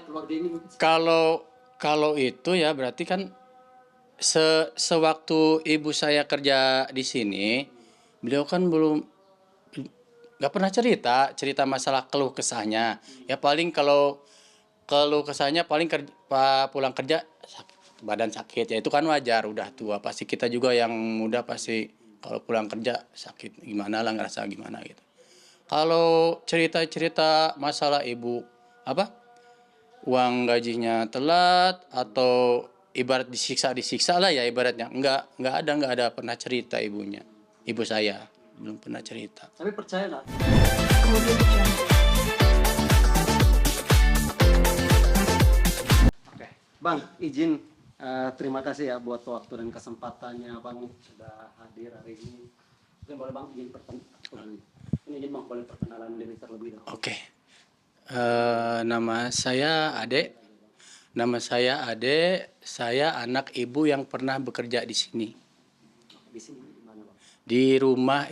keluarga ini? Kalau itu ya berarti kan sewaktu ibu saya kerja di sini, beliau kan nggak pernah cerita masalah keluh kesahnya. Ya paling kalau keluh kesahnya paling pulang kerja badan sakit, ya itu kan wajar, udah tua. Pasti kita juga yang muda pasti kalau pulang kerja sakit gimana lah, ngerasa gimana gitu. Kalau cerita-cerita masalah ibu apa uang gajinya telat atau ibarat disiksa lah ya ibaratnya, nggak ada pernah cerita ibu saya belum pernah cerita. Tapi percaya nggak? Oke, Bang, izin terima kasih ya buat waktu dan kesempatannya Bang sudah hadir hari ini. Mungkin boleh Bang izin perkenalan diri terlebih dahulu. Oke. Nama saya Ade. Saya anak ibu yang pernah bekerja di sini. Di sini di mana Bang? Di rumah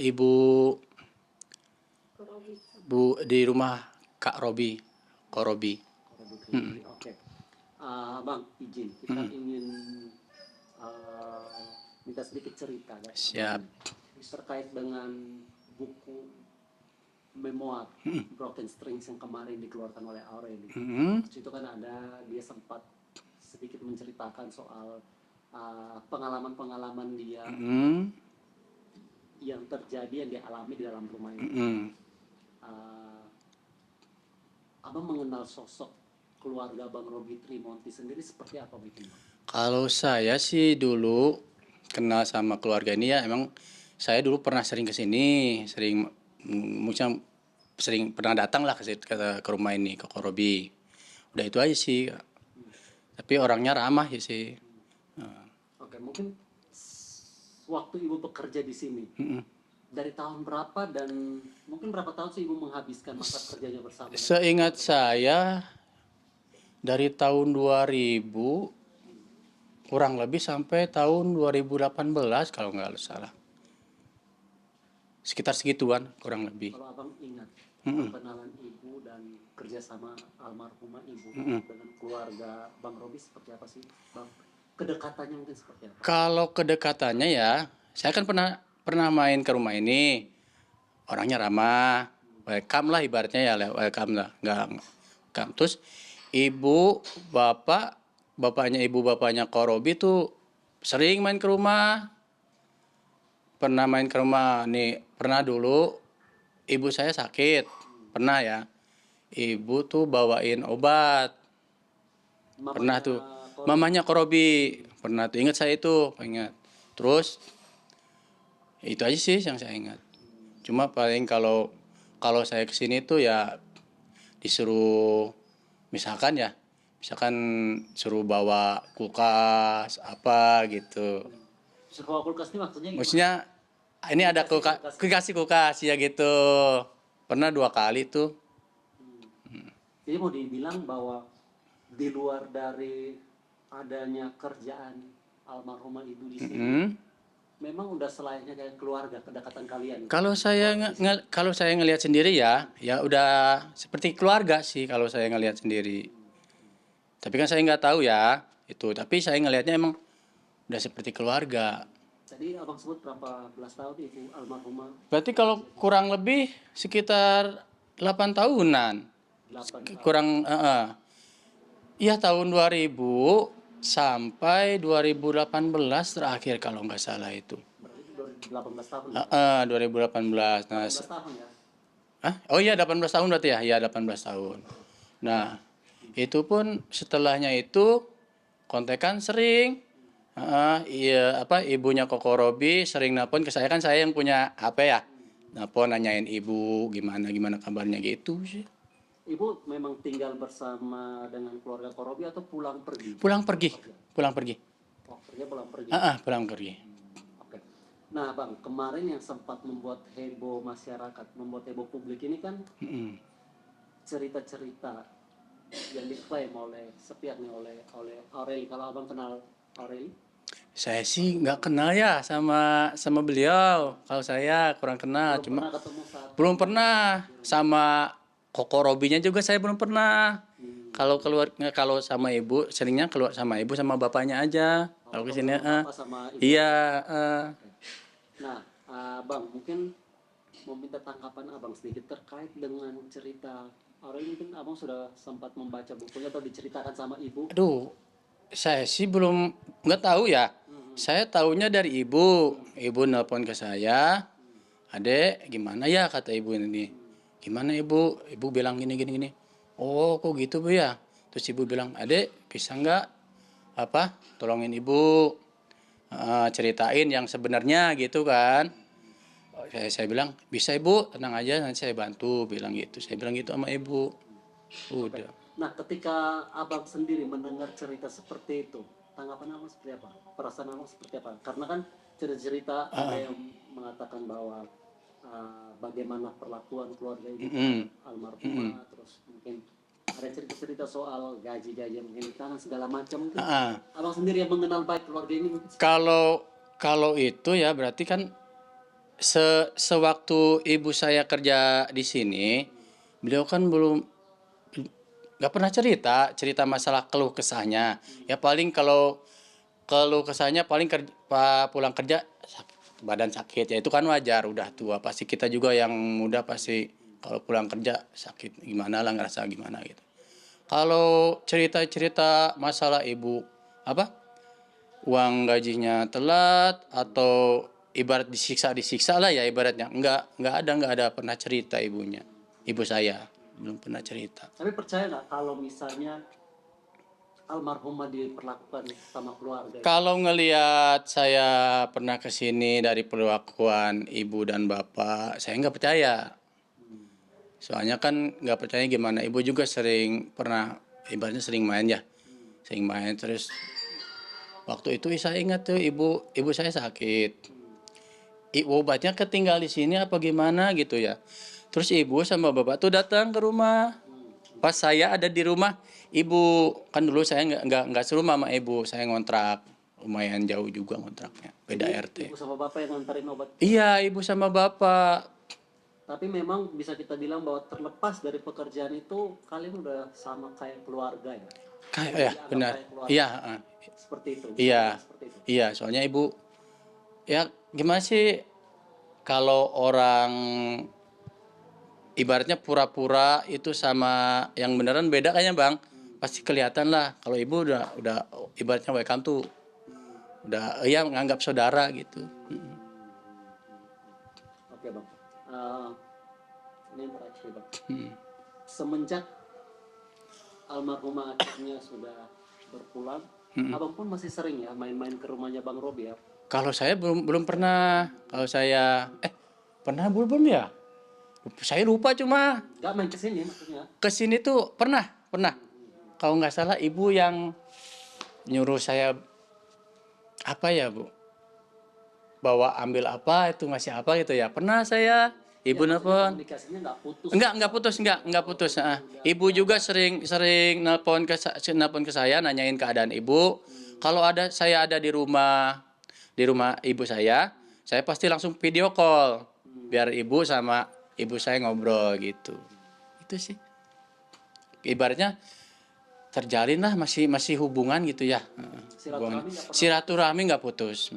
di rumah Kak Robi, Korobi. Oke. Bang, izin kita ingin minta sedikit cerita ya. Siap. Terkait dengan buku memoir Broken Strings yang kemarin dikeluarkan oleh Aureli. Itu kan ada dia sempat sedikit menceritakan soal pengalaman-pengalaman dia yang terjadi yang dialami di dalam rumah ini. Abang mengenal sosok keluarga Bang Robi Trimonti sendiri seperti apa begitu? Kalau saya sih dulu kenal sama keluarga ini ya emang saya dulu pernah sering ke sini, sering pernah datang lah ke rumah ini, ke Korobi. Udah itu aja sih. Tapi orangnya ramah ya sih. Oke, mungkin waktu ibu bekerja di sini, dari tahun berapa dan mungkin berapa tahun sih ibu menghabiskan masa kerjanya bersama? Seingat saya dari tahun 2000 kurang lebih sampai tahun 2018 kalau nggak salah. Sekitar segituan kurang lebih. Kalau abang ingat perkenalan ibu dan kerjasama almarhumah ibu dengan keluarga Bang Robi seperti apa sih Bang? Kedekatannya mungkin seperti apa? Kalau kedekatannya ya, saya kan pernah main ke rumah ini. Orangnya ramah, welcome lah ibaratnya ya, welcome lah, nggak welcome. Terus bapaknya Korobi tuh sering main ke rumah. Pernah main ke rumah nih, pernah dulu ibu saya sakit, pernah ya. Ibu tuh bawain obat. Pernah tuh. Mamanya Korobi, pernah tuh, ingat saya itu, ingat. Terus itu aja sih yang saya ingat. Cuma paling kalau saya kesini tuh ya disuruh misalkan suruh bawa kulkas apa gitu. Suruh bawa kulkas ini maksudnya gimana? Maksudnya ini ada kulkas ya gitu. Pernah 2 kali tuh. Jadi mau dibilang bahwa di luar dari adanya kerjaan almarhumah ibu di sini, memang udah selayaknya kayak keluarga, kedekatan kalian. Kalau saya ngelihat sendiri ya udah seperti keluarga sih kalau saya ngelihat sendiri. Tapi kan saya nggak tahu ya itu. Tapi saya ngelihatnya emang udah seperti keluarga. Tadi abang sebut berapa belas tahun ibu almarhumah? Berarti kalau kurang lebih sekitar 8 tahunan. 8 tahun. Kurang iya tahun 2000 sampai 2018 terakhir kalau nggak salah itu. Berarti 18 tahun. 2018. Nah, 18 tahun ya. Oh iya 18 tahun berarti ya. Iya 18 tahun. Nah, itu pun setelahnya itu kontekan sering. Ibunya Koko Robi sering nelpon ke saya, kan saya yang punya HP ya. Nelpon nanyain ibu gimana kabarnya gitu sih. Ibu memang tinggal bersama dengan keluarga Korobi atau pulang pergi? Pulang pergi. Oh, kerja pulang pergi. Pulang pergi. Oke. Nah, Bang, kemarin yang sempat membuat heboh masyarakat, membuat heboh publik ini kan cerita-cerita yang diklaim oleh sepihak nih oleh Aureli. Kalau Abang kenal Aureli? Saya sih nggak kenal ya sama beliau. Kalau saya kurang kenal, Belum pernah ketemu saat belum pernah sama Koko Robinya juga saya belum pernah. Kalau sama ibu seringnya keluar sama ibu sama bapaknya aja. Kalau ke sini Bapak sama ibu. iya Nah, Bang, mungkin mau minta tanggapan Abang sedikit terkait dengan cerita orang ini. Mungkin Abang sudah sempat membaca bukunya atau diceritakan sama ibu. aduh saya sih belum nggak tahu ya. Saya tahunya dari ibu. Ibu nelpon ke saya, "Adek, gimana ya?" kata ibu ini. "Gimana ibu?" Ibu bilang gini gini gini. "Oh, kok gitu Bu ya?" Terus ibu bilang, "Adek, bisa nggak tolongin ibu ceritain yang sebenarnya gitu kan?" Saya bilang, "Bisa ibu, tenang aja nanti saya bantu," bilang gitu. Saya bilang gitu sama ibu. Udah. Nah, ketika Abang sendiri mendengar cerita seperti itu, tanggapan Abang seperti apa? Perasaan Abang seperti apa? Karena kan cerita-cerita ada yang mengatakan bahwa bagaimana perlakuan keluarga ini terhadap almarhumah, terus mungkin ada cerita-cerita soal gaji-gaji yang mungkin tangan segala macam. Mungkin Abang sendiri yang mengenal baik keluarga ini mungkin. Kalau itu ya berarti kan sewaktu ibu saya kerja di sini, beliau kan nggak pernah cerita masalah keluh kesahnya. Ya paling kalau keluh kesahnya paling pulang kerja badan sakit, ya itu kan wajar, udah tua. Pasti kita juga yang muda pasti kalau pulang kerja sakit gimana lah, ngerasa gimana gitu. Kalau cerita-cerita masalah ibu uang gajinya telat atau ibarat disiksa lah ya ibaratnya, nggak ada pernah cerita ibu saya belum pernah cerita. Tapi percaya nggak kalau misalnya almarhumah diperlakukan sama keluarga? Kalau ngelihat saya pernah kesini dari perlakuan ibu dan bapak, saya nggak percaya. Soalnya kan nggak percaya gimana, ibu juga pernah ibaratnya sering main ya, sering main terus. Waktu itu saya ingat tuh ibu saya sakit. Obatnya ketinggal di sini apa gimana gitu ya. Terus ibu sama bapak tuh datang ke rumah. Pas saya ada di rumah, ibu kan dulu saya nggak serumah sama ibu, saya ngontrak, lumayan jauh juga ngontraknya, beda Jadi, RT. ibu sama bapak yang nganterin obat. Iya, ibu sama bapak. Tapi memang bisa kita bilang bahwa terlepas dari pekerjaan itu kalian udah sama kayak keluarga ya. Kayak ya Dianggap benar. kayak keluarga. Iya, Seperti itu. iya, Seperti itu. iya. Soalnya ibu, ya gimana sih kalau orang ibaratnya pura-pura itu sama yang beneran beda kayaknya bang. Pasti kelihatan lah. Kalau ibu udah ibaratnya welcome tuh udah ya menganggap saudara gitu. Oke bang. Ini yang terakhir bang. Semenjak almarhumah akhirnya sudah berpulang, abang pun masih sering ya main-main ke rumahnya Bang Robi ya. Kalau saya belum pernah. Kalau saya pernah belum ya? Saya lupa cuma Gak main ke sini maksudnya. kesini tuh pernah. Kalau nggak salah ibu yang nyuruh saya apa ya bu? Bawa ambil apa itu ngasih apa gitu ya. Pernah saya ibu Ya, nelpon. komunikasinya nggak putus. Enggak putus. Ibu juga sering nelpon ke saya nanyain keadaan ibu. Kalau saya ada di rumah ibu saya pasti langsung video call biar ibu sama ibu saya ngobrol gitu. Itu sih. Ibaratnya terjalin lah masih hubungan gitu ya. Silaturahmi nggak putus.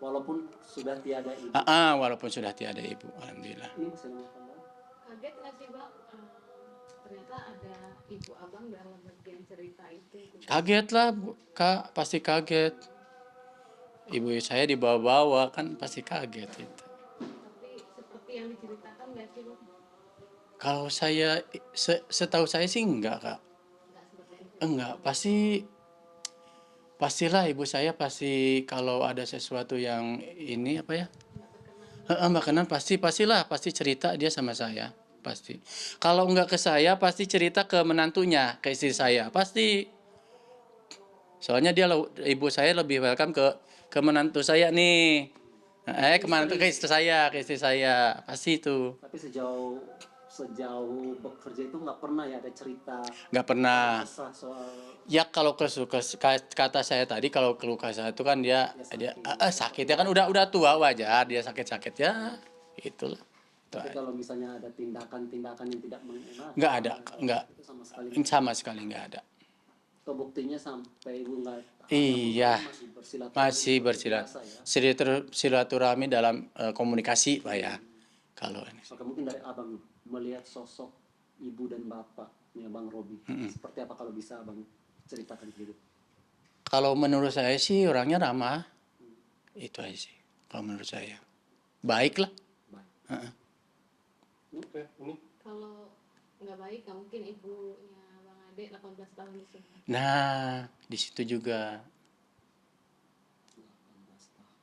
Walaupun sudah tiada ibu. Walaupun sudah tiada ibu, alhamdulillah. Ini masih ngomong, Bang. Kaget nggak sih bang? Ternyata ada ibu abang dalam bagian cerita itu. Kaget lah kak, pasti kaget. Ibu saya dibawa-bawa kan pasti kaget itu. Tapi seperti yang diceritakan nggak sih bang? Kalau saya setahu saya sih enggak kak. Nggak seperti itu. Enggak, pastilah ibu saya pasti kalau ada sesuatu yang ini apa ya? Makanan pastilah cerita dia sama saya pasti. Kalau enggak ke saya pasti cerita ke menantunya, ke istri saya pasti. Soalnya ibu saya lebih welcome ke menantu saya nih. Ke istri saya pasti itu. Tapi sejauh bekerja itu nggak pernah ya ada cerita Nggak pernah. kesah soal Ya kalau kata saya tadi kalau keluh kesah itu kan dia sakit ya kan udah tua wajar dia sakit ya itulah. tapi kalau misalnya ada tindakan yang tidak mengenakan Nggak ada, nggak itu sama sekali sama sekali nggak ada. Atau buktinya sampai ibu nggak Iya, masih bersilaturahmi masih seperti biasa ya. silaturahmi dalam komunikasi Pak ya. Kalau ini. Maka mungkin dari abang melihat sosok ibu dan bapaknya Bang Robi, seperti apa kalau bisa abang ceritakan gitu? Kalau menurut saya sih orangnya ramah. Itu aja sih. Kalau menurut saya. Baik lah. Baik. Oke, ini Kalau nggak baik nggak mungkin ibunya Bang Ade 18 tahun di sini. Nah, di situ juga 18 tahun.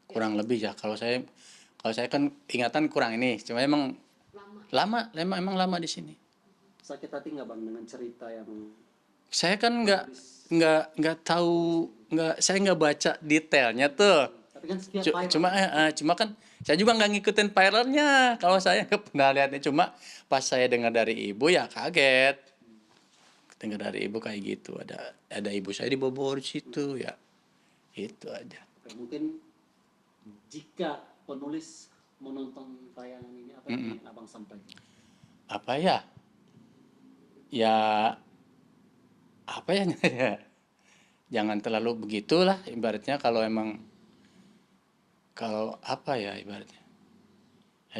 kurang lebih ya. Kalau saya kan ingatan kurang ini. Cuma emang Lama. emang lama di sini. Sakit hati nggak bang dengan cerita yang Saya kan nggak tahu, saya nggak baca detailnya tuh. tapi kan setiap Cuma kan saya juga nggak ngikutin viralnya. Kalau saya nggak pernah lihatnya, cuma pas saya dengar dari ibu ya kaget. Dengar dari ibu kayak gitu, ada ibu saya di Bogor situ ya. Itu aja. mungkin jika penulis menonton tayangan ini apa yang ingin abang sampaikan? Apa ya? Ya apa ya? Jangan terlalu begitulah ibaratnya, kalau apa ya ibaratnya.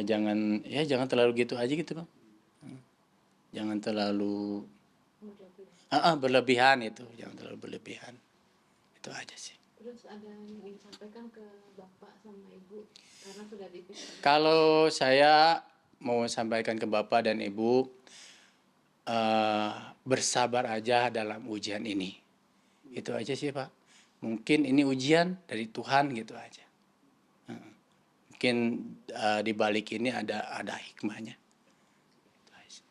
Jangan terlalu gitu aja gitu, Bang. Jangan terlalu berlebihan itu, jangan terlalu berlebihan. Itu aja sih. Terus ada yang ingin sampaikan ke bapak sama ibu karena sudah dipisah. Kalau saya mau sampaikan ke Bapak dan Ibu, bersabar aja dalam ujian ini. Itu aja sih, Pak. Mungkin ini ujian dari Tuhan gitu aja. Mungkin di balik ini ada hikmahnya. Itu aja.